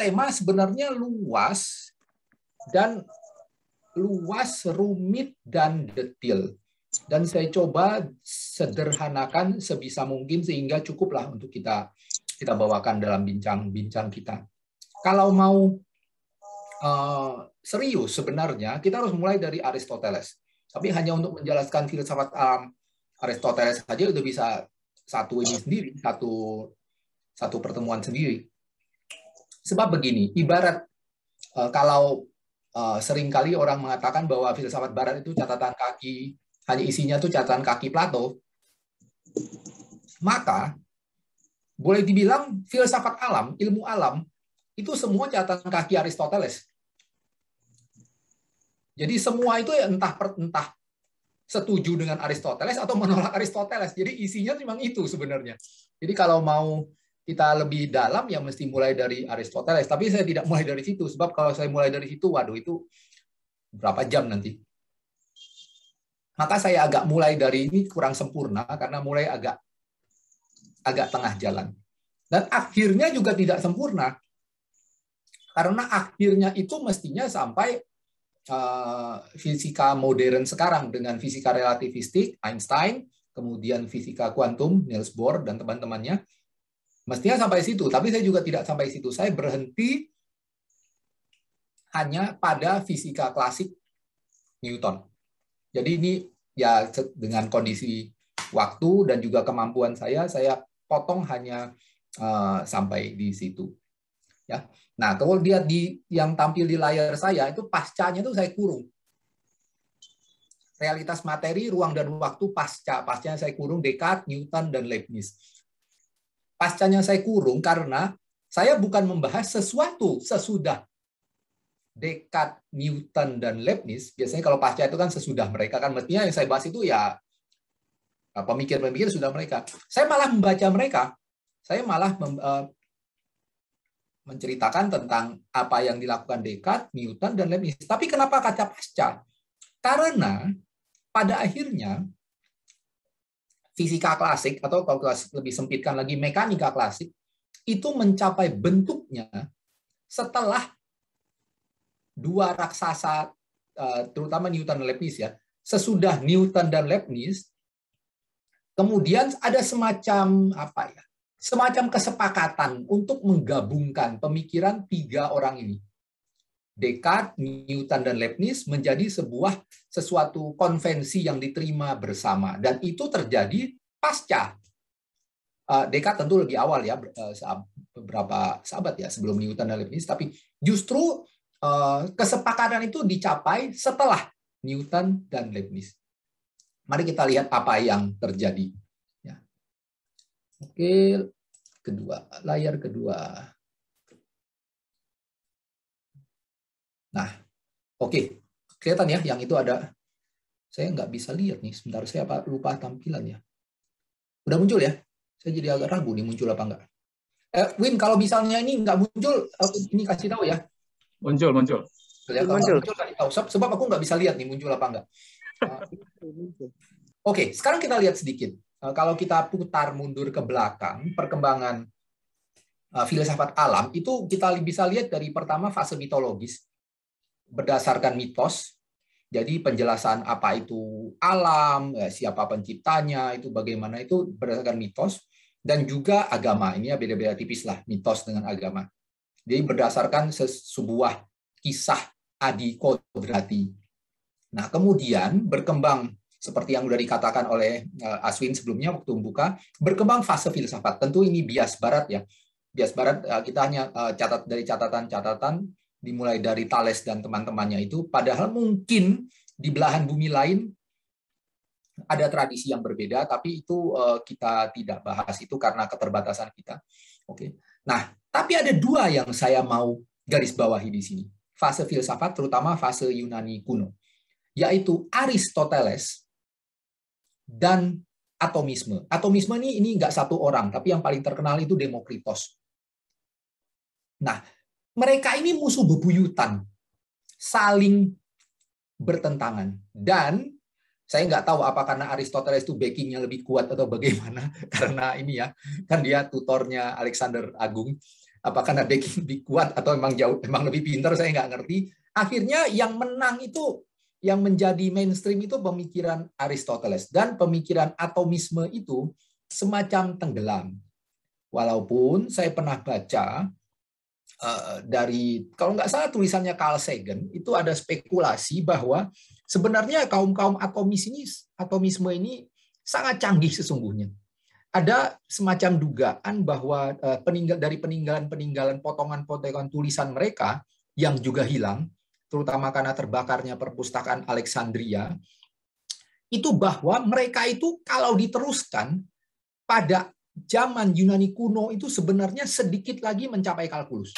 tema sebenarnya luas, rumit, dan detail. Dan saya coba sederhanakan sebisa mungkin sehingga cukuplah untuk kita bawakan dalam bincang-bincang kita. Kalau mau serius sebenarnya kita harus mulai dari Aristoteles. Tapi hanya untuk menjelaskan filsafat alam Aristoteles saja udah bisa satu pertemuan sendiri. Sebab begini, ibarat kalau seringkali orang mengatakan bahwa filsafat Barat itu catatan kaki, hanya isinya tuh catatan kaki Plato, maka boleh dibilang filsafat alam, ilmu alam, itu semua catatan kaki Aristoteles. Jadi semua itu ya entah setuju dengan Aristoteles atau menolak Aristoteles. Jadi isinya memang itu sebenarnya. Jadi kalau mau kita lebih dalam ya mesti mulai dari Aristoteles. Tapi saya tidak mulai dari situ. Sebab kalau saya mulai dari situ, waduh itu berapa jam nanti. Maka saya agak mulai dari ini kurang sempurna karena mulai agak tengah jalan. Dan akhirnya juga tidak sempurna. Karena akhirnya itu mestinya sampai fisika modern sekarang dengan fisika relativistik, Einstein, kemudian fisika kuantum, Niels Bohr, dan teman-temannya. Mestinya sampai situ, tapi saya juga tidak sampai situ. Saya berhenti hanya pada fisika klasik Newton. Jadi ini ya dengan kondisi waktu dan juga kemampuan saya potong hanya sampai di situ. Ya. Nah, kalau lihat yang tampil di layar saya itu pascanya itu saya kurung. Realitas materi, ruang dan waktu pasca. Pascanya saya kurung Descartes, Newton, dan Leibniz. Pascanya saya kurung karena saya bukan membahas sesuatu sesudah Descartes, Newton, dan Leibniz. Biasanya kalau pasca itu kan sesudah mereka kan mestinya yang saya bahas itu ya pemikir-pemikir sudah mereka. Saya malah membaca mereka. Saya malah menceritakan tentang apa yang dilakukan Descartes, Newton, dan Leibniz. Tapi kenapa kaca pasca? Karena pada akhirnya fisika klasik, atau kalau lebih sempitkan lagi mekanika klasik, itu mencapai bentuknya setelah dua raksasa, terutama Newton dan Leibniz ya, sesudah Newton dan Leibniz, kemudian ada semacam kesepakatan untuk menggabungkan pemikiran tiga orang ini. Descartes, Newton, dan Leibniz menjadi sesuatu konvensi yang diterima bersama. Dan itu terjadi pasca. Descartes tentu lebih awal ya, beberapa sahabat ya sebelum Newton dan Leibniz, tapi justru kesepakatan itu dicapai setelah Newton dan Leibniz. Mari kita lihat apa yang terjadi. Oke, layar kedua. Nah, oke, kelihatan ya, yang itu ada. Saya nggak bisa lihat nih, sebentar saya lupa tampilannya. Udah muncul ya? Saya jadi agak ragu nih muncul apa enggak. Win, kalau misalnya ini nggak muncul, ini kasih tahu ya. Muncul. Kalau muncul kasih tahu, sebab aku nggak bisa lihat nih muncul apa enggak. Oke, sekarang kita lihat sedikit. Kalau kita putar mundur ke belakang, perkembangan filsafat alam, itu kita bisa lihat dari pertama fase mitologis, berdasarkan mitos. Jadi penjelasan apa itu alam, siapa penciptanya, itu bagaimana, itu berdasarkan mitos. Dan juga agama, ini ya beda-beda tipis lah, mitos dengan agama. Jadi berdasarkan sebuah kisah adi kodrati. Nah, kemudian berkembang seperti yang sudah dikatakan oleh Aswin sebelumnya waktu membuka, berkembang fase filsafat. Tentu ini bias barat ya. Bias barat kita hanya catat dari catatan-catatan dimulai dari Thales dan teman-temannya itu, padahal mungkin di belahan bumi lain ada tradisi yang berbeda, tapi itu kita tidak bahas itu karena keterbatasan kita. Oke. Nah, tapi ada dua yang saya mau garis bawahi di sini. Fase filsafat, terutama fase Yunani kuno, yaitu Aristoteles dan atomisme. Atomisme ini nggak satu orang, tapi yang paling terkenal itu Demokritos. Nah, mereka ini musuh bebuyutan, saling bertentangan. Dan saya nggak tahu apa karena Aristoteles itu backingnya lebih kuat atau bagaimana, karena ini ya, kan dia tutornya Alexander Agung. Apa karena backing lebih kuat atau emang lebih pintar, saya nggak ngerti. Akhirnya yang menang itu, yang menjadi mainstream itu pemikiran Aristoteles, dan pemikiran atomisme itu semacam tenggelam. Walaupun saya pernah baca dari, kalau nggak salah tulisannya Carl Sagan, itu ada spekulasi bahwa sebenarnya kaum atomisme ini sangat canggih sesungguhnya. Ada semacam dugaan bahwa dari peninggalan potongan-potongan tulisan mereka yang juga hilang, terutama karena terbakarnya perpustakaan Alexandria, itu bahwa mereka itu kalau diteruskan pada zaman Yunani kuno itu sebenarnya sedikit lagi mencapai kalkulus.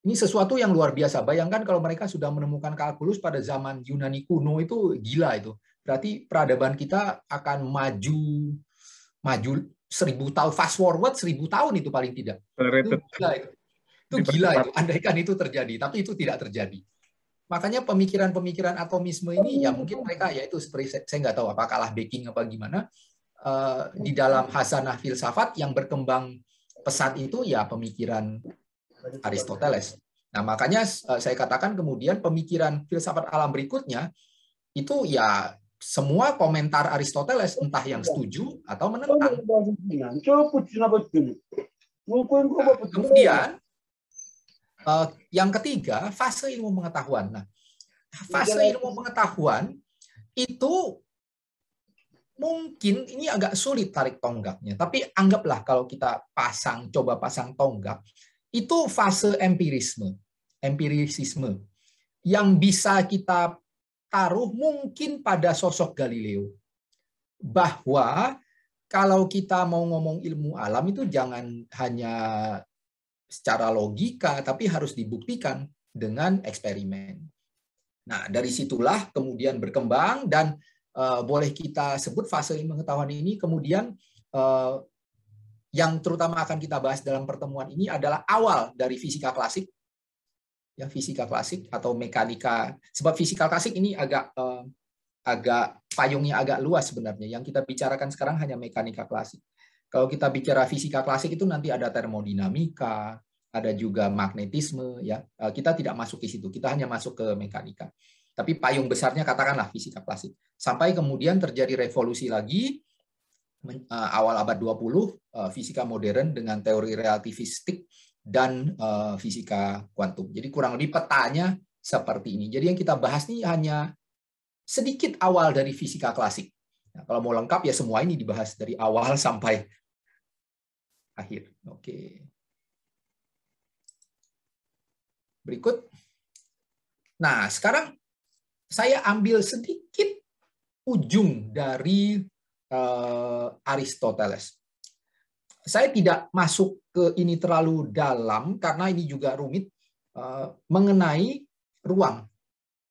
Ini sesuatu yang luar biasa. Bayangkan kalau mereka sudah menemukan kalkulus pada zaman Yunani kuno, itu gila itu. Berarti peradaban kita akan maju 1000 tahun, fast forward 1000 tahun itu paling tidak. Itu gila itu. Itu gila itu, andaikan itu terjadi, tapi itu tidak terjadi. Makanya pemikiran-pemikiran atomisme ini ya mungkin mereka, ya itu seperti saya nggak tahu apa kalah backing apa gimana, di dalam hasanah filsafat yang berkembang pesat itu ya pemikiran Aristoteles. Nah, makanya saya katakan kemudian pemikiran filsafat alam berikutnya itu ya semua komentar Aristoteles, entah yang setuju atau menentang. Nah, kemudian yang ketiga, fase ilmu pengetahuan. Nah, fase ilmu pengetahuan itu mungkin ini agak sulit tarik tonggaknya, tapi anggaplah kalau kita coba pasang tonggak, itu fase empirisisme yang bisa kita taruh mungkin pada sosok Galileo. Bahwa kalau kita mau ngomong ilmu alam itu jangan hanya secara logika, tapi harus dibuktikan dengan eksperimen. Nah, dari situlah kemudian berkembang, dan boleh kita sebut fase ilmu pengetahuan ini kemudian yang terutama akan kita bahas dalam pertemuan ini adalah awal dari fisika klasik, ya fisika klasik atau mekanika. Sebab fisika klasik ini agak payungnya agak luas sebenarnya. Yang kita bicarakan sekarang hanya mekanika klasik. Kalau kita bicara fisika klasik itu nanti ada termodinamika, ada juga magnetisme, ya. Kita tidak masuk ke situ, kita hanya masuk ke mekanika. Tapi payung besarnya katakanlah fisika klasik. Sampai kemudian terjadi revolusi lagi awal abad 20, fisika modern dengan teori relativistik dan fisika kuantum. Jadi kurang lebih petanya seperti ini. Jadi yang kita bahas ini hanya sedikit awal dari fisika klasik. Nah, kalau mau lengkap ya semua ini dibahas dari awal sampai akhir. Oke. Berikut. Nah, sekarang saya ambil sedikit ujung dari Aristoteles. Saya tidak masuk ke ini terlalu dalam karena ini juga rumit, mengenai ruang,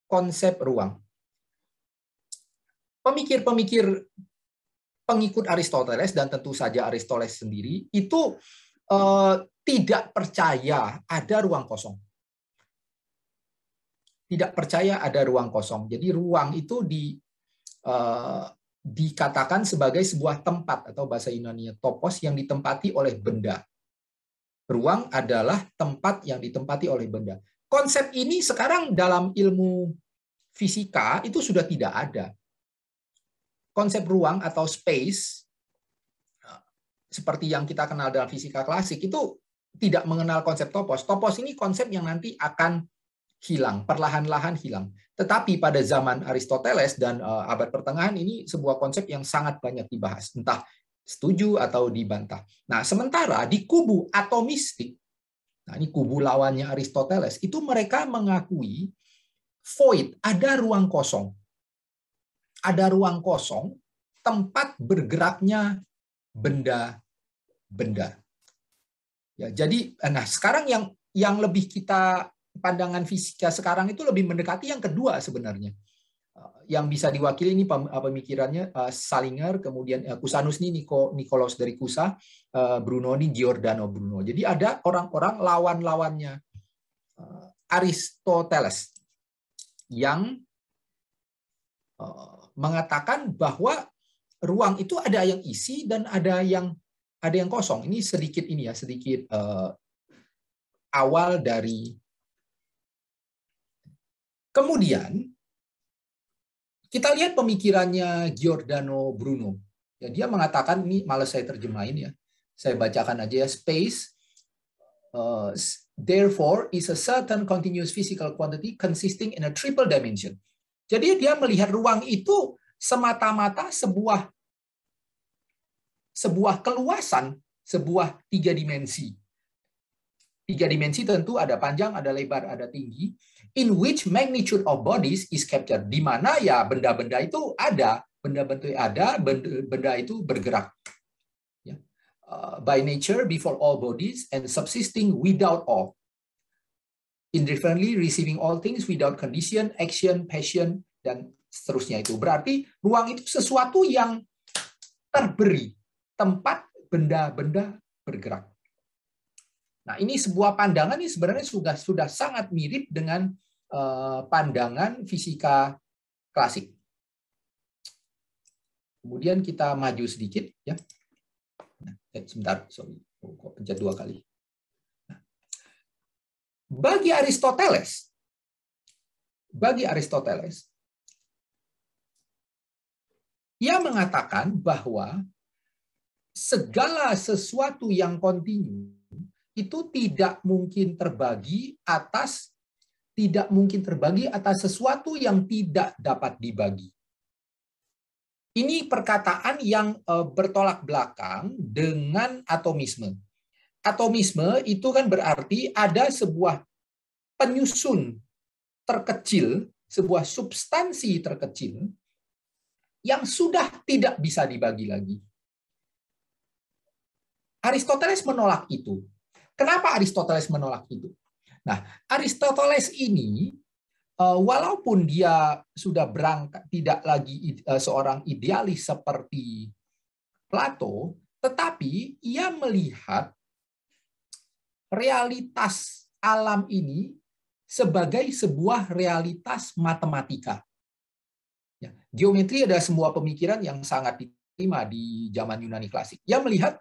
konsep ruang. Pemikir-pemikir pengikut Aristoteles, dan tentu saja Aristoteles sendiri, itu tidak percaya ada ruang kosong. Tidak percaya ada ruang kosong. Jadi ruang itu dikatakan sebagai sebuah tempat, atau bahasa Yunani topos, yang ditempati oleh benda. Ruang adalah tempat yang ditempati oleh benda. Konsep ini sekarang dalam ilmu fisika itu sudah tidak ada. Konsep ruang atau space, seperti yang kita kenal dalam fisika klasik, itu tidak mengenal konsep topos. Topos ini konsep yang nanti akan hilang, perlahan-lahan hilang. Tetapi pada zaman Aristoteles dan abad pertengahan ini sebuah konsep yang sangat banyak dibahas, entah setuju atau dibantah. Nah, sementara di kubu atomistik, nah ini kubu lawannya Aristoteles, itu mereka mengakui void, ada ruang kosong. Ada ruang kosong, tempat bergeraknya benda-benda. Ya, jadi, nah sekarang yang lebih kita pandangan fisika sekarang itu lebih mendekati yang kedua sebenarnya. Yang bisa diwakili ini pemikirannya Salinger, kemudian Cusanus ini Nikolaus dari Cusa, Bruno ini Giordano Bruno. Jadi ada orang-orang lawan-lawannya Aristoteles yang mengatakan bahwa ruang itu ada yang isi dan ada yang ada yang kosong. Ini sedikit sedikit awal dari. Kemudian kita lihat pemikirannya Giordano Bruno. Ya, dia mengatakan, ini malas saya terjemahin ya. Saya bacakan aja ya. Space, therefore, is a certain continuous physical quantity consisting in a triple dimension. Jadi dia melihat ruang itu semata-mata sebuah keluasan, sebuah 3 dimensi. 3 dimensi tentu ada panjang, ada lebar, ada tinggi. In which magnitude of bodies is captured. Di mana ya benda-benda itu ada, benda itu bergerak. Ya. By nature, before all bodies, and subsisting without all. Indifferently receiving all things without condition, action, passion, dan seterusnya itu. Berarti ruang itu sesuatu yang terberi, tempat benda-benda bergerak. Nah, ini sebuah pandangan ini sebenarnya sudah sangat mirip dengan pandangan fisika klasik. Kemudian kita maju sedikit, ya. Nah, sebentar, sorry, kok pencet 2 kali. Nah, bagi Aristoteles, ia mengatakan bahwa segala sesuatu yang kontinu itu tidak mungkin terbagi atas sesuatu yang tidak dapat dibagi. Ini perkataan yang bertolak belakang dengan atomisme. Atomisme itu kan berarti ada sebuah penyusun terkecil, sebuah substansi terkecil yang sudah tidak bisa dibagi lagi. Aristoteles menolak itu. Kenapa Aristoteles menolak itu? Nah, Aristoteles ini walaupun dia sudah berangkat tidak lagi seorang idealis seperti Plato, tetapi ia melihat realitas alam ini sebagai sebuah realitas matematika. Ya, geometri adalah sebuah pemikiran yang sangat diterima di zaman Yunani klasik. Ia melihat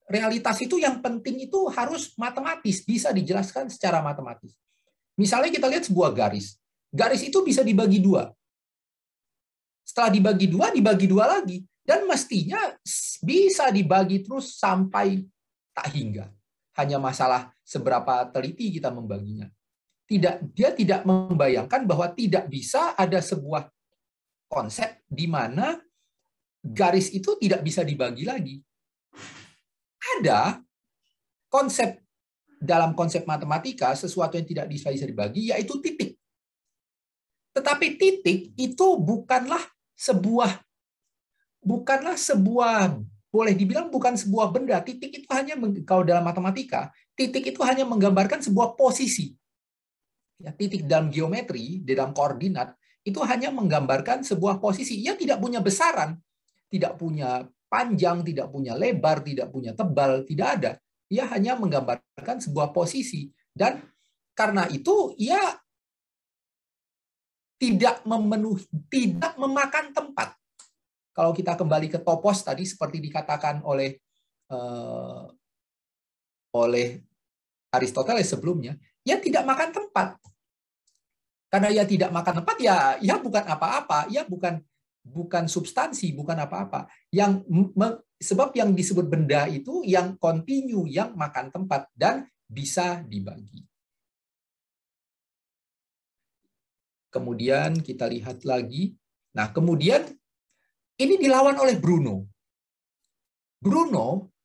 realitas itu yang penting itu harus matematis, bisa dijelaskan secara matematis. Misalnya kita lihat sebuah garis. Garis itu bisa dibagi 2. Setelah dibagi 2 lagi. Dan mestinya bisa dibagi terus sampai tak hingga. Hanya masalah seberapa teliti kita membaginya. Dia tidak membayangkan bahwa tidak bisa ada sebuah konsep di mana garis itu tidak bisa dibagi lagi. Ada konsep dalam konsep matematika, sesuatu yang tidak bisa dibagi, yaitu titik. Tetapi titik itu bukanlah sebuah, boleh dibilang bukan sebuah benda. Titik itu hanya, kalau dalam matematika, titik itu hanya menggambarkan sebuah posisi. Ya, titik dalam geometri, di dalam koordinat, itu hanya menggambarkan sebuah posisi. Ia tidak punya besaran, tidak punya panjang, tidak punya lebar, tidak punya tebal, tidak ada. Ia hanya menggambarkan sebuah posisi. Dan karena itu, ia tidak memakan tempat. Kalau kita kembali ke topos tadi, seperti dikatakan oleh Aristoteles sebelumnya, ia tidak makan tempat. Karena ia tidak makan tempat, ya bukan apa-apa, ia bukan substansi, bukan apa-apa. Sebab yang disebut benda itu yang kontinu, yang makan tempat dan bisa dibagi. Kemudian kita lihat lagi. Nah, kemudian ini dilawan oleh Bruno. Bruno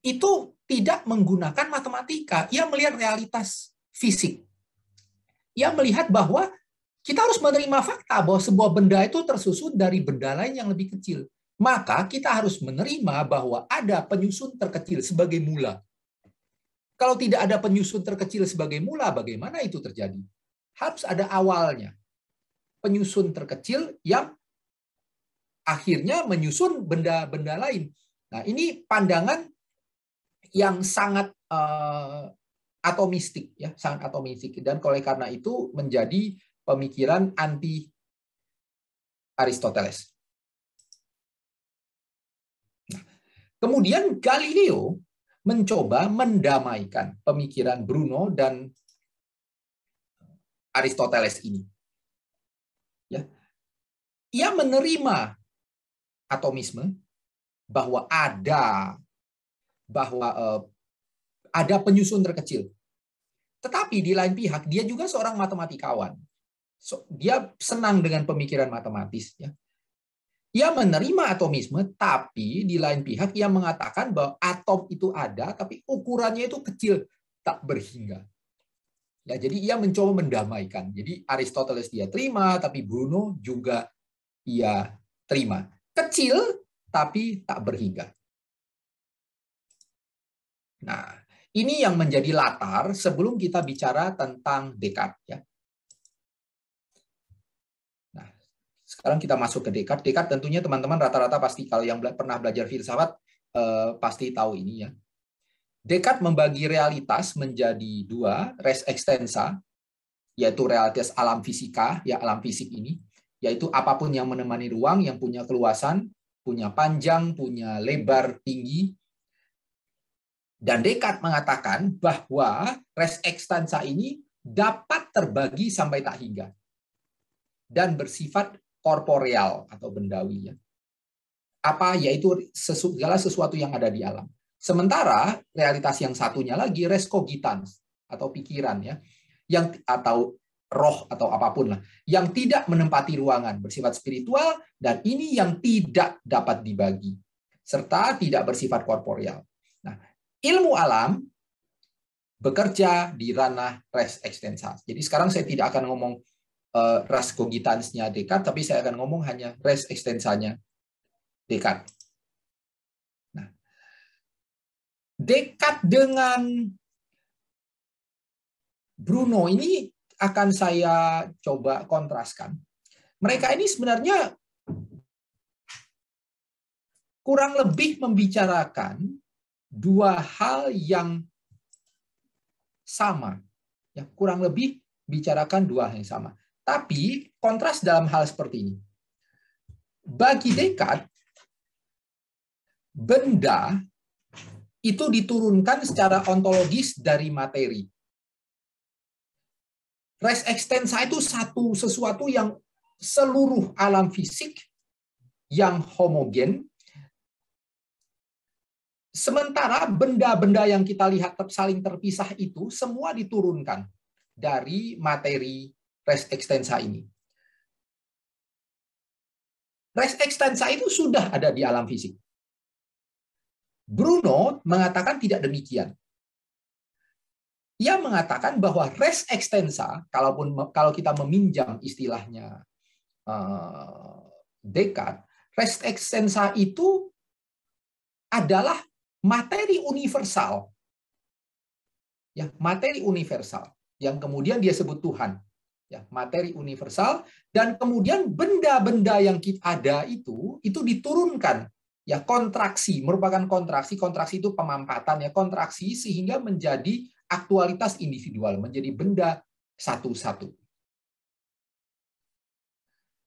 itu tidak menggunakan matematika. Ia melihat realitas fisik. Ia melihat bahwa kita harus menerima fakta bahwa sebuah benda itu tersusun dari benda lain yang lebih kecil. Maka kita harus menerima bahwa ada penyusun terkecil sebagai mula. Kalau tidak ada penyusun terkecil sebagai mula, bagaimana itu terjadi? Harus ada awalnya. Penyusun terkecil yang akhirnya menyusun benda-benda lain. Nah, ini pandangan yang sangat atomistik, ya, sangat atomistik. Dan oleh karena itu menjadi pemikiran anti Aristoteles. Nah, Kemudian Galileo mencoba mendamaikan pemikiran Bruno dan Aristoteles ini. Ya. Ia menerima atomisme bahwa ada penyusun terkecil. Tetapi di lain pihak dia juga seorang matematikawan. Dia senang dengan pemikiran matematis. Ya. Ia menerima atomisme, tapi di lain pihak ia mengatakan bahwa atom itu ada, tapi ukurannya itu kecil, tak berhingga. Ya, jadi ia mencoba mendamaikan. Jadi Aristoteles dia terima, tapi Bruno juga ia terima. Kecil, tapi tak berhingga. Nah, ini yang menjadi latar sebelum kita bicara tentang Descartes. Ya. Nah, sekarang kita masuk ke Descartes. Descartes tentunya teman-teman rata-rata pasti kalau yang pernah belajar filsafat pasti tahu ini ya. Descartes membagi realitas menjadi dua, res extensa, yaitu realitas alam fisika, ya alam fisik ini, yaitu apapun yang menemani ruang, yang punya keluasan, punya panjang, punya lebar tinggi. Dan Descartes mengatakan bahwa res extensa ini dapat terbagi sampai tak hingga dan bersifat korporeal atau bendawi. Apa? Yaitu segala sesuatu yang ada di alam. Sementara realitas yang satunya lagi res cogitans atau pikiran ya, yang atau roh atau apapun lah, yang tidak menempati ruangan, bersifat spiritual, dan ini yang tidak dapat dibagi serta tidak bersifat korporeal. Nah, ilmu alam bekerja di ranah res extensa. Jadi sekarang saya tidak akan ngomong res cogitansnya Descartes, tapi saya akan ngomong hanya res extensanya Descartes. Nah, Descartes dengan Bruno ini akan saya coba kontraskan. Mereka ini sebenarnya kurang lebih membicarakan dua hal yang sama. Ya, kurang lebih bicarakan dua hal yang sama. Tapi kontras dalam hal seperti ini. Bagi Descartes, benda itu diturunkan secara ontologis dari materi. Res extensa itu sesuatu yang seluruh alam fisik yang homogen. Sementara benda-benda yang kita lihat saling terpisah itu semua diturunkan dari materi res extensa ini. Res extensa itu sudah ada di alam fisik. Bruno mengatakan tidak demikian. Ia mengatakan bahwa res extensa, kalau kita meminjam istilahnya Descartes, res extensa itu adalah materi universal. Ya, materi universal yang kemudian dia sebut Tuhan. Ya, materi universal, dan kemudian benda-benda yang ada itu diturunkan. Ya, kontraksi, merupakan kontraksi itu pemampatan ya, kontraksi sehingga menjadi aktualitas individual, menjadi benda satu-satu.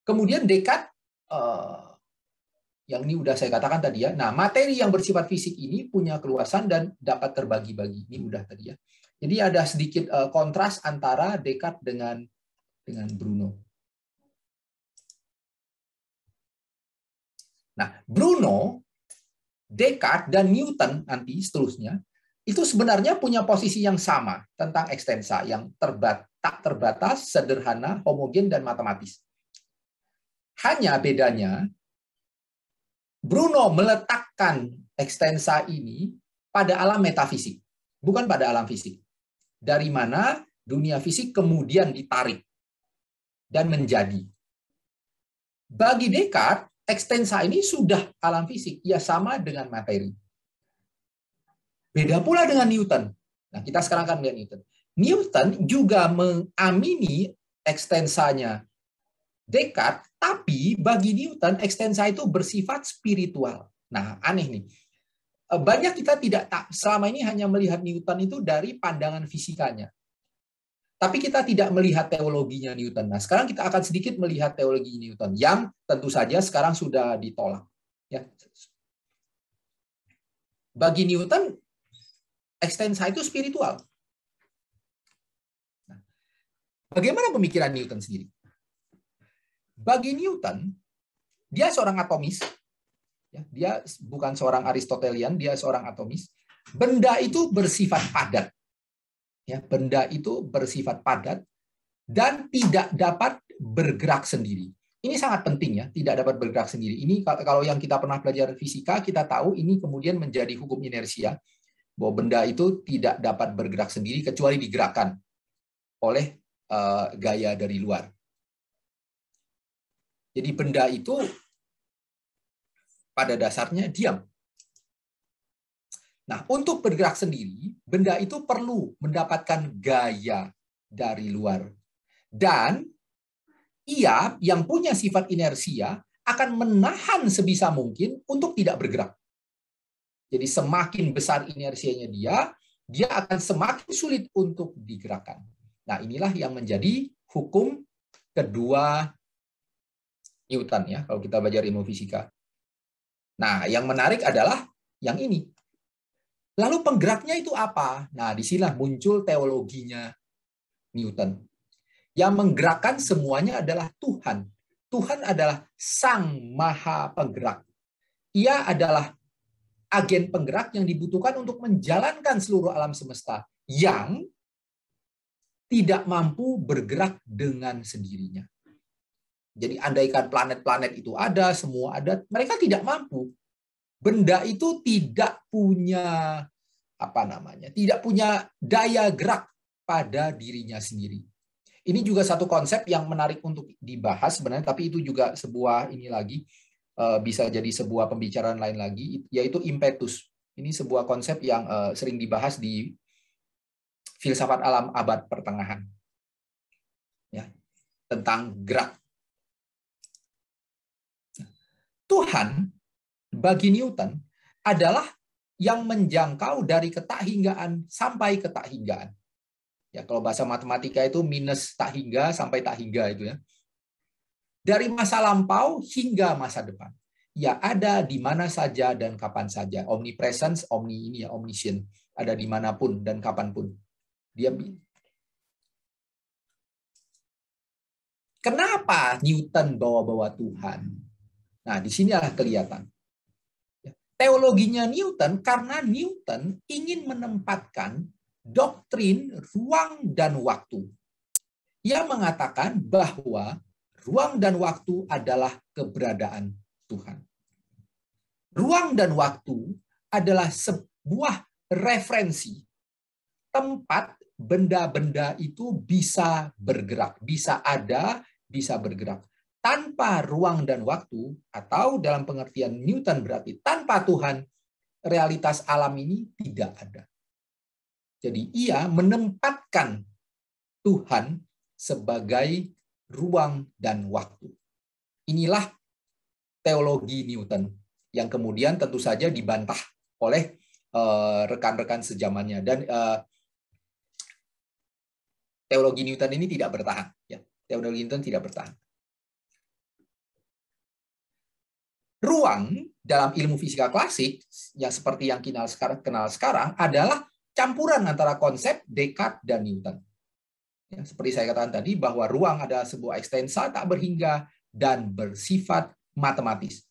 Kemudian Descartes, yang ini udah saya katakan tadi ya, nah materi yang bersifat fisik ini punya keluasan dan dapat terbagi-bagi, ini udah tadi ya. Jadi ada sedikit kontras antara Descartes dengan Bruno. Nah, Bruno, Descartes, dan Newton nanti seterusnya, itu sebenarnya punya posisi yang sama tentang ekstensa, yang tak terbatas, sederhana, homogen, dan matematis. Hanya bedanya, Bruno meletakkan ekstensa ini pada alam metafisik, bukan pada alam fisik. Dari mana dunia fisik kemudian ditarik dan menjadi. Bagi Descartes, ekstensa ini sudah alam fisik, ya sama dengan materi. Beda pula dengan Newton. Nah, kita sekarang akan melihat Newton. Newton juga mengamini ekstensanya Descartes, tapi bagi Newton ekstensa itu bersifat spiritual. Nah, aneh nih. Banyak kita selama ini hanya melihat Newton itu dari pandangan fisikanya. Tapi kita tidak melihat teologinya Newton. Nah, sekarang kita akan sedikit melihat teologi Newton yang tentu saja sekarang sudah ditolak. Ya. Bagi Newton, ekstensa itu spiritual. Nah, bagaimana pemikiran Newton sendiri? Bagi Newton, dia seorang atomis. Dia bukan seorang Aristotelian, dia seorang atomis. Benda itu bersifat padat. Benda itu bersifat padat dan tidak dapat bergerak sendiri. Ini sangat penting, tidak dapat bergerak sendiri. Ini kalau yang kita pernah belajar fisika, kita tahu ini kemudian menjadi hukum inersia, bahwa benda itu tidak dapat bergerak sendiri kecuali digerakkan oleh gaya dari luar. Jadi benda itu pada dasarnya diam. Nah, untuk bergerak sendiri, benda itu perlu mendapatkan gaya dari luar. Dan ia yang punya sifat inersia akan menahan sebisa mungkin untuk tidak bergerak. Jadi semakin besar inersianya dia akan semakin sulit untuk digerakkan. Nah, inilah yang menjadi hukum kedua Newton kalau kita belajar ilmu fisika. Nah, yang menarik adalah yang ini. Lalu penggeraknya itu apa? Nah, disinilah muncul teologinya Newton. Yang menggerakkan semuanya adalah Tuhan. Tuhan adalah Sang Maha Penggerak. Ia adalah agen penggerak yang dibutuhkan untuk menjalankan seluruh alam semesta yang tidak mampu bergerak dengan sendirinya. Jadi andaikan planet-planet itu ada, semua ada, mereka tidak mampu. Benda itu tidak punya tidak punya daya gerak pada dirinya sendiri. Ini juga satu konsep yang menarik untuk dibahas sebenarnya, tapi itu juga sebuah bisa jadi sebuah pembicaraan lain lagi, yaitu impetus. Ini sebuah konsep yang sering dibahas di filsafat alam abad pertengahan, tentang gerak. Tuhan bagi Newton adalah yang menjangkau dari ketakhinggaan sampai ketakhinggaan. Kalau bahasa matematika itu minus tak hingga sampai tak hingga itu . Dari masa lampau hingga masa depan. Ada di mana saja dan kapan saja. Omnipresence, omniscient. Ada dimanapun dan kapanpun. Kenapa Newton bawa-bawa Tuhan? Nah, di sinilah kelihatan. Teologinya Newton, karena Newton ingin menempatkan doktrin ruang dan waktu. Ia mengatakan bahwa ruang dan waktu adalah keberadaan Tuhan. Ruang dan waktu adalah sebuah referensi tempat benda-benda itu bisa bergerak, bisa ada, bisa bergerak. Tanpa ruang dan waktu, atau dalam pengertian Newton berarti tanpa Tuhan, realitas alam ini tidak ada. Jadi ia menempatkan Tuhan sebagai ruang dan waktu. Inilah teologi Newton yang kemudian tentu saja dibantah oleh rekan-rekan sejamannya. Dan teologi Newton ini tidak bertahan. Teologi Newton tidak bertahan. Ruang dalam ilmu fisika klasik, yang seperti yang kita kenal sekarang, adalah campuran antara konsep Descartes dan Newton. Seperti saya katakan tadi, bahwa ruang adalah sebuah ekstensa tak berhingga dan bersifat matematis.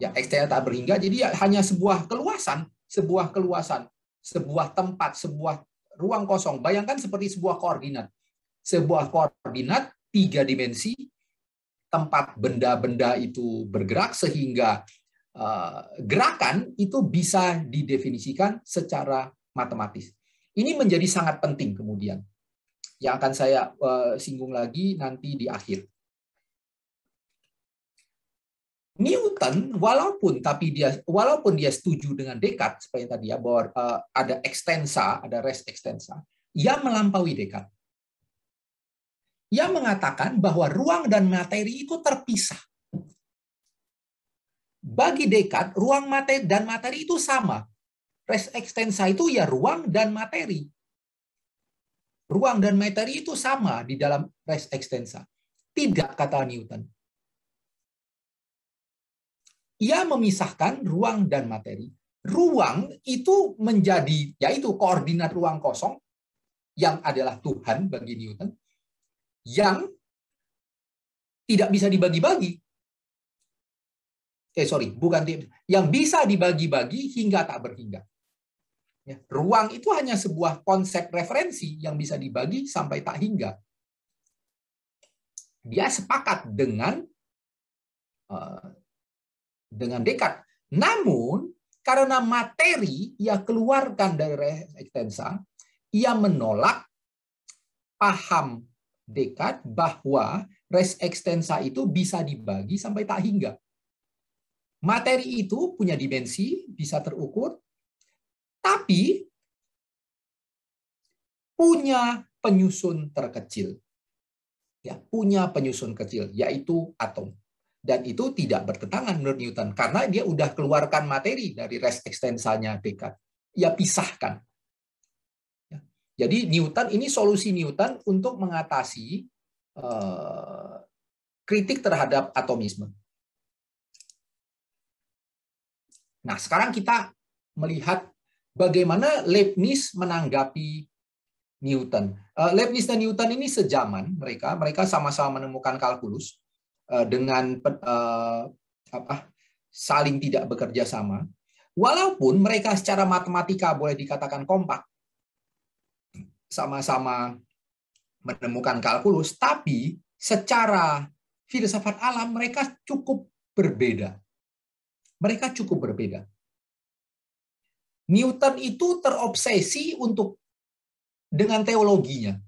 Ekstensa tak berhingga, jadi hanya sebuah keluasan, sebuah tempat, sebuah ruang kosong. Bayangkan seperti sebuah koordinat. Sebuah koordinat 3 dimensi, tempat benda-benda itu bergerak sehingga gerakan itu bisa didefinisikan secara matematis. Ini menjadi sangat penting kemudian, yang akan saya singgung lagi nanti di akhir. Newton walaupun dia setuju dengan Descartes seperti tadi bahwa ada ekstensa, ada res ekstensa, ia melampaui Descartes. Ia mengatakan bahwa ruang dan materi itu terpisah. Bagi Descartes, ruang dan materi itu sama. Res ekstensa itu ruang dan materi. Ruang dan materi itu sama di dalam res ekstensa. Tidak, kata Newton. Ia memisahkan ruang dan materi. ruang itu menjadi, yaitu koordinat ruang kosong yang adalah Tuhan bagi Newton, yang tidak bisa dibagi-bagi. Bukan yang bisa dibagi-bagi hingga tak berhingga. Ya, ruang itu hanya sebuah konsep referensi yang bisa dibagi sampai tak hingga. Dia sepakat dengan Descartes. Namun, karena materi ia keluarkan dari res extensa, ia menolak paham Descartes bahwa res extensa itu bisa dibagi sampai tak hingga. Materi itu punya dimensi, bisa terukur, tapi punya penyusun terkecil. Ya, punya penyusun kecil, yaitu atom. Dan itu tidak bertentangan menurut Newton, karena dia udah keluarkan materi dari res extensanya Descartes. Ia pisahkan. Jadi Newton, ini solusi Newton untuk mengatasi kritik terhadap atomisme. Nah, sekarang kita melihat bagaimana Leibniz menanggapi Newton. Leibniz dan Newton ini sejaman, mereka sama-sama menemukan kalkulus dengan saling tidak bekerja sama. Walaupun mereka secara matematika boleh dikatakan kompak, sama-sama menemukan kalkulus, tapi secara filsafat alam mereka cukup berbeda. Mereka cukup berbeda. Newton itu terobsesi dengan teologinya,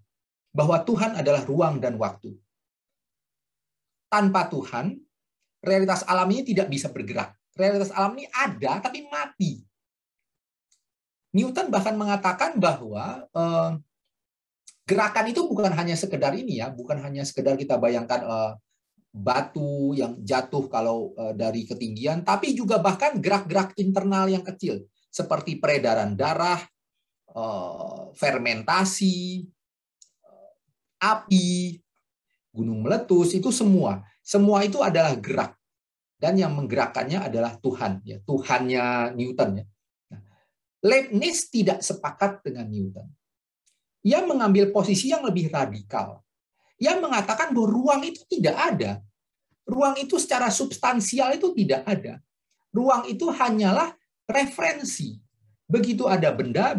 bahwa Tuhan adalah ruang dan waktu. Tanpa Tuhan, realitas alam ini tidak bisa bergerak. Realitas alam ini ada, tapi mati. Newton bahkan mengatakan bahwa gerakan itu bukan hanya sekedar ini ya, bukan hanya sekedar kita bayangkan batu yang jatuh kalau dari ketinggian, tapi juga bahkan gerak-gerak internal yang kecil, seperti peredaran darah, fermentasi, api, gunung meletus, itu semua itu adalah gerak, dan yang menggerakkannya adalah Tuhan, ya, Tuhannya Newton. Ya. Leibniz tidak sepakat dengan Newton. Ia mengambil posisi yang lebih radikal. Ia mengatakan bahwa ruang itu tidak ada. Ruang itu secara substansial itu tidak ada. Ruang itu hanyalah referensi. Begitu ada benda,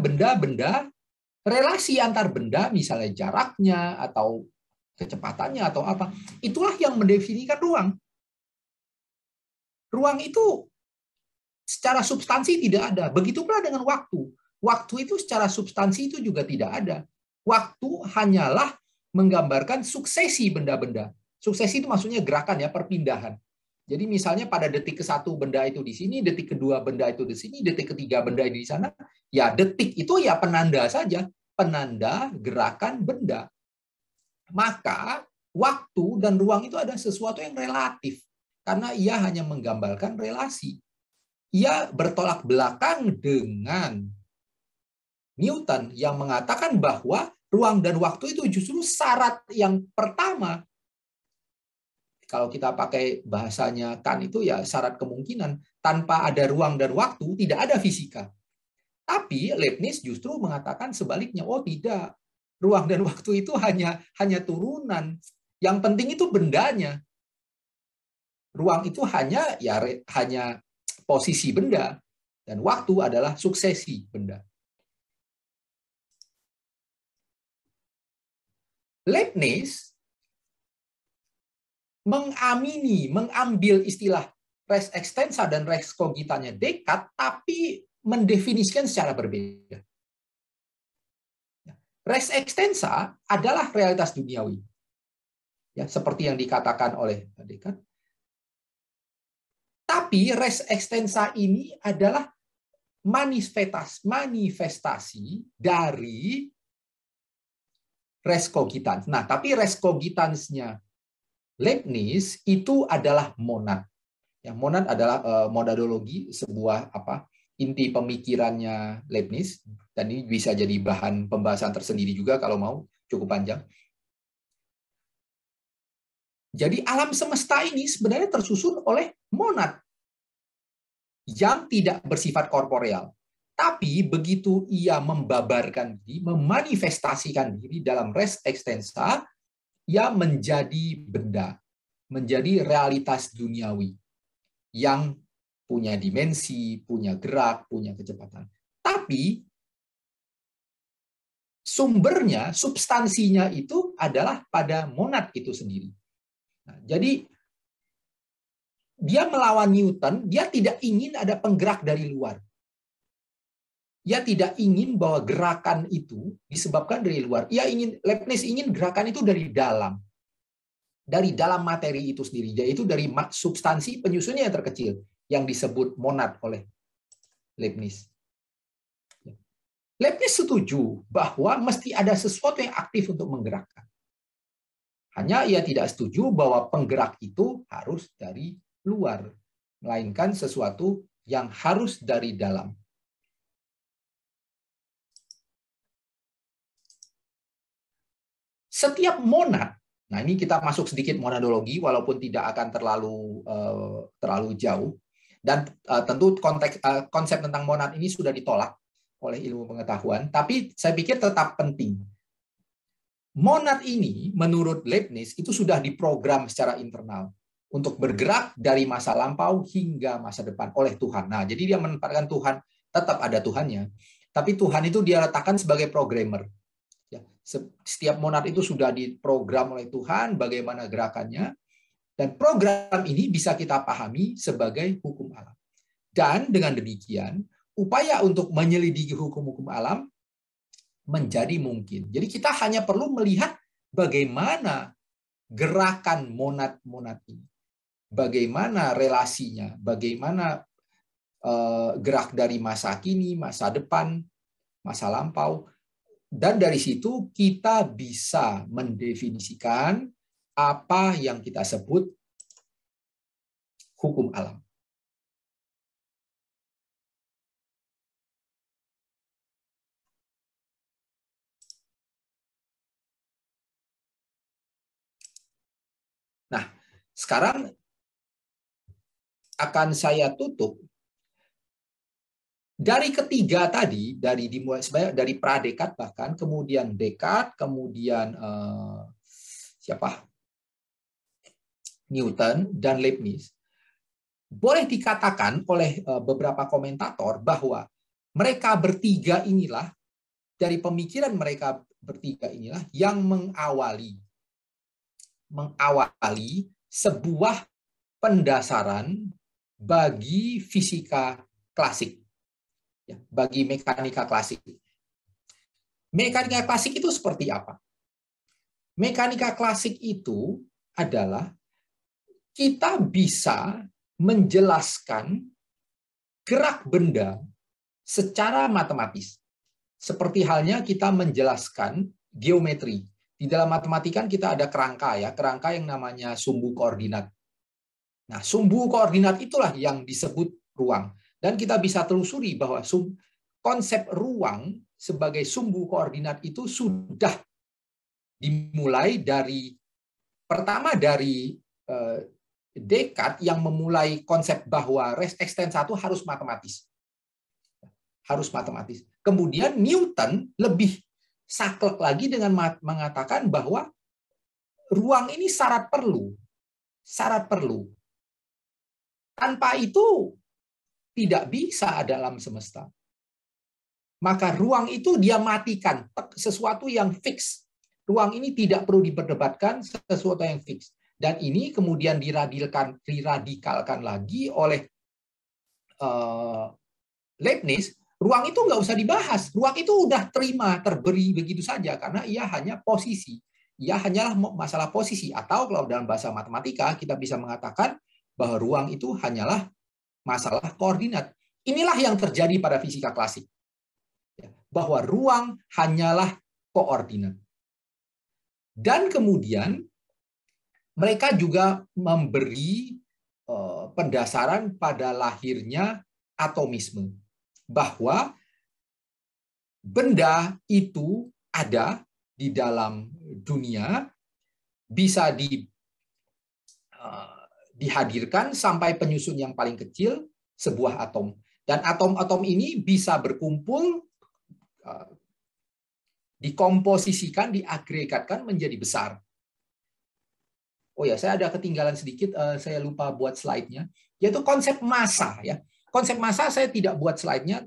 relasi antar benda, misalnya jaraknya atau kecepatannya atau apa, itulah yang mendefinisikan ruang. Ruang itu secara substansi tidak ada. Begitu pula dengan waktu. Waktu itu secara substansi itu juga tidak ada. Waktu hanyalah menggambarkan suksesi benda-benda. Suksesi itu maksudnya gerakan ya, perpindahan. Jadi misalnya pada detik ke-1 benda itu di sini, detik kedua benda itu di sini, detik ketiga benda itu di sana. Ya detik itu ya penanda saja, penanda gerakan benda. Maka waktu dan ruang itu ada sesuatu yang relatif. Karena ia hanya menggambarkan relasi. Ia bertolak belakang dengan Newton yang mengatakan bahwa ruang dan waktu itu justru syarat yang pertama. Kalau kita pakai bahasanya Kant itu ya syarat kemungkinan. Tanpa ada ruang dan waktu tidak ada fisika. Tapi Leibniz justru mengatakan sebaliknya. Oh tidak, ruang dan waktu itu hanya turunan. Yang penting itu bendanya. Ruang itu hanya posisi benda, dan waktu adalah suksesi benda. Leibniz mengambil istilah res extensa dan res cogitanya Descartes, tapi mendefinisikan secara berbeda. Res extensa adalah realitas duniawi, ya, seperti yang dikatakan oleh Descartes. Tapi res extensa ini adalah manifestasi dari res cogitans. Nah, tapi res cogitansnya Leibniz itu adalah monad. Ya, monad adalah monadologi, sebuah inti pemikirannya Leibniz, dan ini bisa jadi bahan pembahasan tersendiri juga kalau mau, cukup panjang. Jadi alam semesta ini sebenarnya tersusun oleh monad yang tidak bersifat korporeal. Tapi begitu ia membabarkan diri, memanifestasikan diri dalam res extensa, ia menjadi benda, menjadi realitas duniawi yang punya dimensi, punya gerak, punya kecepatan. Tapi sumbernya, substansinya itu adalah pada monad itu sendiri. Nah, jadi dia melawan Newton, dia tidak ingin ada penggerak dari luar. Ia tidak ingin bahwa gerakan itu disebabkan dari luar. Leibniz ingin gerakan itu dari dalam materi itu sendiri, yaitu dari substansi penyusunnya yang terkecil, yang disebut monad oleh Leibniz. Leibniz setuju bahwa mesti ada sesuatu yang aktif untuk menggerakkan. Hanya ia tidak setuju bahwa penggerak itu harus dari luar, melainkan sesuatu yang harus dari dalam. Setiap monad, nah ini kita masuk sedikit monadologi, walaupun tidak akan terlalu jauh, dan tentu konsep tentang monad ini sudah ditolak oleh ilmu pengetahuan, tapi saya pikir tetap penting. Monad ini, menurut Leibniz, itu sudah diprogram secara internal untuk bergerak dari masa lampau hingga masa depan oleh Tuhan. Nah, jadi dia menempatkan Tuhan, tetap ada Tuhannya, tapi Tuhan itu dia letakkan sebagai programmer. Setiap monad itu sudah diprogram oleh Tuhan, bagaimana gerakannya, dan program ini bisa kita pahami sebagai hukum alam. Dan dengan demikian, upaya untuk menyelidiki hukum-hukum alam menjadi mungkin. Jadi kita hanya perlu melihat bagaimana gerakan monad-monad ini, bagaimana relasinya, bagaimana gerak dari masa kini, masa depan, masa lampau. Dan dari situ kita bisa mendefinisikan apa yang kita sebut hukum alam. Nah, sekarang akan saya tutup dari ketiga tadi, dimulai sebenarnya dari pra-Descartes bahkan, kemudian Descartes, kemudian Newton dan Leibniz. Boleh dikatakan oleh beberapa komentator bahwa mereka bertiga inilah, dari pemikiran mereka bertiga inilah yang mengawali sebuah pendasaran bagi fisika klasik. Bagi mekanika klasik. Mekanika klasik itu seperti apa? Mekanika klasik itu adalah kita bisa menjelaskan gerak benda secara matematis. Seperti halnya kita menjelaskan geometri. Di dalam matematika kita ada kerangka kerangka yang namanya sumbu koordinat. Nah, sumbu koordinat itulah yang disebut ruang. Dan kita bisa telusuri bahwa konsep ruang sebagai sumbu koordinat itu sudah dimulai pertama dari Descartes yang memulai konsep bahwa res extensa itu harus matematis. Harus matematis. Kemudian Newton lebih saklek lagi dengan mengatakan bahwa ruang ini syarat perlu. Syarat perlu. Tanpa itu tidak bisa ada alam semesta. Maka ruang itu dia matikan, sesuatu yang fix. Ruang ini tidak perlu diperdebatkan, sesuatu yang fix. Dan ini kemudian diradikalkan lagi oleh Leibniz. Ruang itu nggak usah dibahas. Ruang itu udah terberi begitu saja, karena ia hanya posisi. Ia hanyalah masalah posisi. Atau kalau dalam bahasa matematika, kita bisa mengatakan bahwa ruang itu hanyalah masalah koordinat. Inilah yang terjadi pada fisika klasik. Bahwa ruang hanyalah koordinat. Dan kemudian mereka juga memberi pendasaran pada lahirnya atomisme. Bahwa benda itu ada di dalam dunia, bisa dihadirkan sampai penyusun yang paling kecil, sebuah atom. Dan atom-atom ini bisa berkumpul, dikomposisikan, diagregatkan menjadi besar. Oh ya, saya ada ketinggalan sedikit, saya lupa buat slide-nya, yaitu konsep massa. Ya. Konsep massa saya tidak buat slide-nya.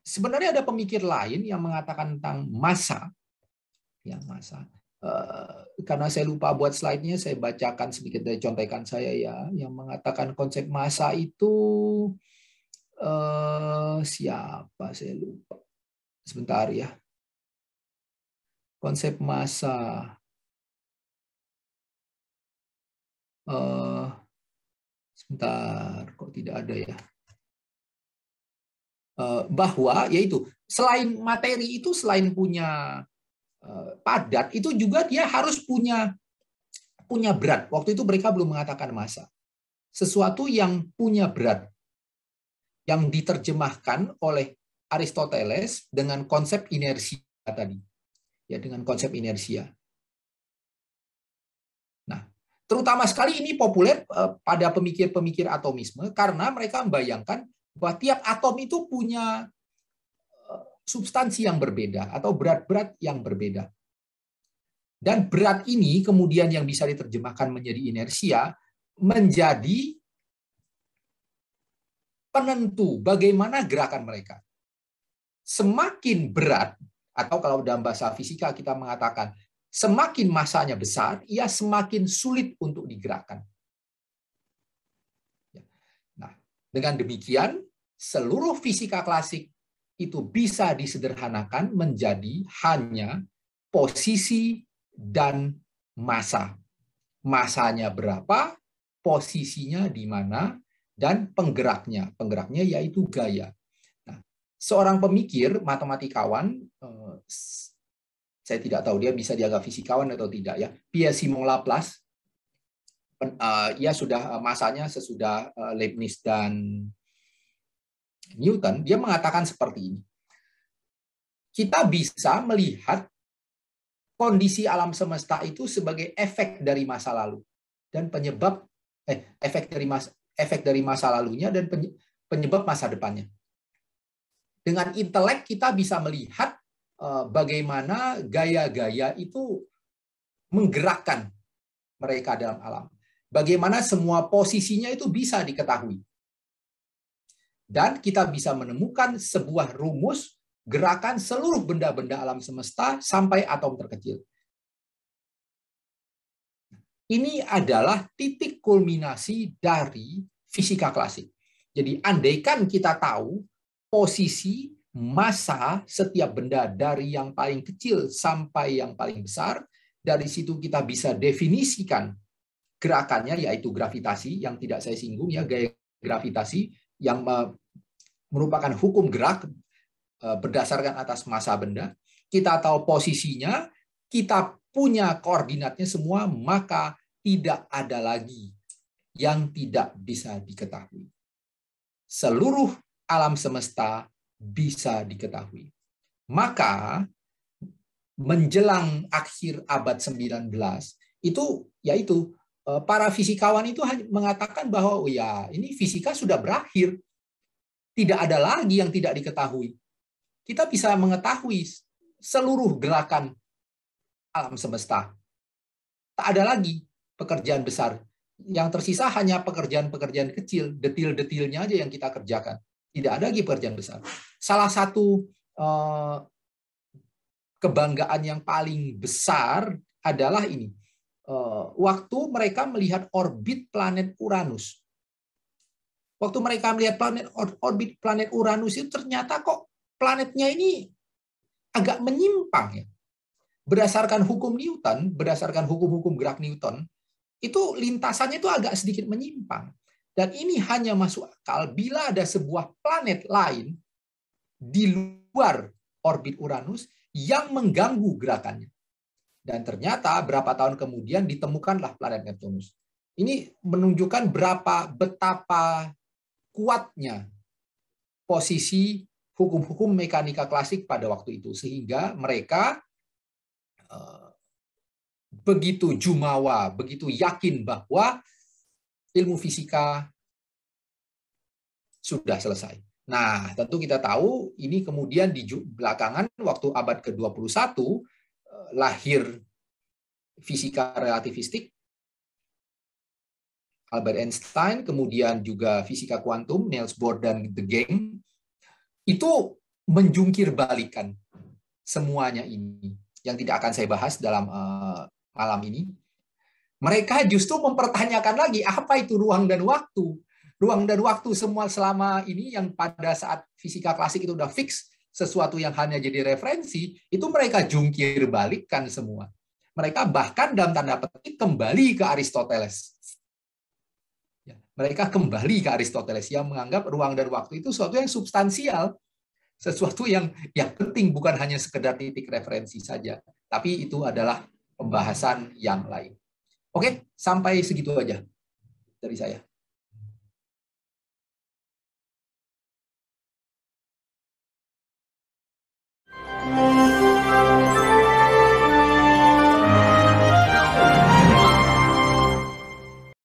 Sebenarnya ada pemikir lain yang mengatakan tentang massa. Ya, massa. Karena saya lupa buat slide-nya, saya bacakan sedikit dari contekan saya ya, yang mengatakan konsep massa itu siapa, saya lupa. Sebentar ya. Konsep massa. Sebentar, kok tidak ada ya. Bahwa yaitu selain materi itu, selain punya padat, itu juga dia harus punya berat. Waktu itu mereka belum mengatakan massa. Sesuatu yang punya berat, yang diterjemahkan oleh Aristoteles dengan konsep inersia tadi. Ya, dengan konsep inersia. Nah, terutama sekali ini populer pada pemikir-pemikir atomisme karena mereka membayangkan bahwa tiap atom itu punya substansi yang berbeda atau berat-berat yang berbeda. Dan berat ini kemudian yang bisa diterjemahkan menjadi inersia menjadi penentu bagaimana gerakan mereka. Semakin berat, atau kalau dalam bahasa fisika kita mengatakan semakin massanya besar, ia semakin sulit untuk digerakkan. Nah, dengan demikian seluruh fisika klasik itu bisa disederhanakan menjadi hanya posisi dan massa. Massanya berapa, posisinya di mana, dan penggeraknya. Penggeraknya yaitu gaya. Nah, seorang pemikir, matematikawan, saya tidak tahu dia bisa dianggap fisikawan atau tidak ya, Pierre-Simon Laplace, ia sudah masanya sesudah Leibniz dan Newton, dia mengatakan seperti ini. Kita bisa melihat kondisi alam semesta itu sebagai efek dari masa lalu dan penyebab efek dari masa lalunya dan penyebab masa depannya. Dengan intelek kita bisa melihat bagaimana gaya-gaya itu menggerakkan mereka dalam alam. Bagaimana semua posisinya itu bisa diketahui. Dan kita bisa menemukan sebuah rumus gerakan seluruh benda-benda alam semesta sampai atom terkecil. Ini adalah titik kulminasi dari fisika klasik. Jadi andaikan kita tahu posisi, massa setiap benda dari yang paling kecil sampai yang paling besar, dari situ kita bisa definisikan gerakannya, yaitu gravitasi, yang tidak saya singgung ya, gaya gravitasi yang merupakan hukum gerak berdasarkan atas massa benda. Kita tahu posisinya, kita punya koordinatnya semua, maka tidak ada lagi yang tidak bisa diketahui. Seluruh alam semesta bisa diketahui. Maka menjelang akhir abad 19 itu yaitu para fisikawan itu mengatakan bahwa oh ya, ini fisika sudah berakhir. Tidak ada lagi yang tidak diketahui. Kita bisa mengetahui seluruh gerakan alam semesta. Tak ada lagi pekerjaan besar. Yang tersisa hanya pekerjaan-pekerjaan kecil, detil-detilnya aja yang kita kerjakan. Tidak ada lagi pekerjaan besar. Salah satu kebanggaan yang paling besar adalah ini. Waktu mereka melihat orbit planet Uranus. Waktu mereka melihat orbit planet Uranus itu ternyata kok planetnya ini agak menyimpang ya. Berdasarkan hukum Newton, berdasarkan hukum-hukum gerak Newton, itu lintasannya itu agak sedikit menyimpang. Dan ini hanya masuk akal bila ada sebuah planet lain di luar orbit Uranus yang mengganggu gerakannya. Dan ternyata berapa tahun kemudian ditemukanlah planet Neptunus. Ini menunjukkan betapa kuatnya posisi hukum-hukum mekanika klasik pada waktu itu. Sehingga mereka begitu jumawa, begitu yakin bahwa ilmu fisika sudah selesai. Nah, tentu kita tahu ini kemudian di belakangan waktu abad ke-21 lahir fisika relativistik, Albert Einstein, kemudian juga fisika kuantum, Niels Bohr dan the gang, itu menjungkir balikan semuanya ini, yang tidak akan saya bahas dalam malam ini. Mereka justru mempertanyakan lagi, apa itu ruang dan waktu? Ruang dan waktu semua selama ini yang pada saat fisika klasik itu udah fix, sesuatu yang hanya jadi referensi, itu mereka jungkir balikan semua. Mereka bahkan dalam tanda petik kembali ke Aristoteles. Mereka kembali ke Aristoteles yang menganggap ruang dan waktu itu sesuatu yang substansial, sesuatu yang penting, bukan hanya sekedar titik referensi saja, tapi itu adalah pembahasan yang lain. Oke, sampai segitu aja dari saya.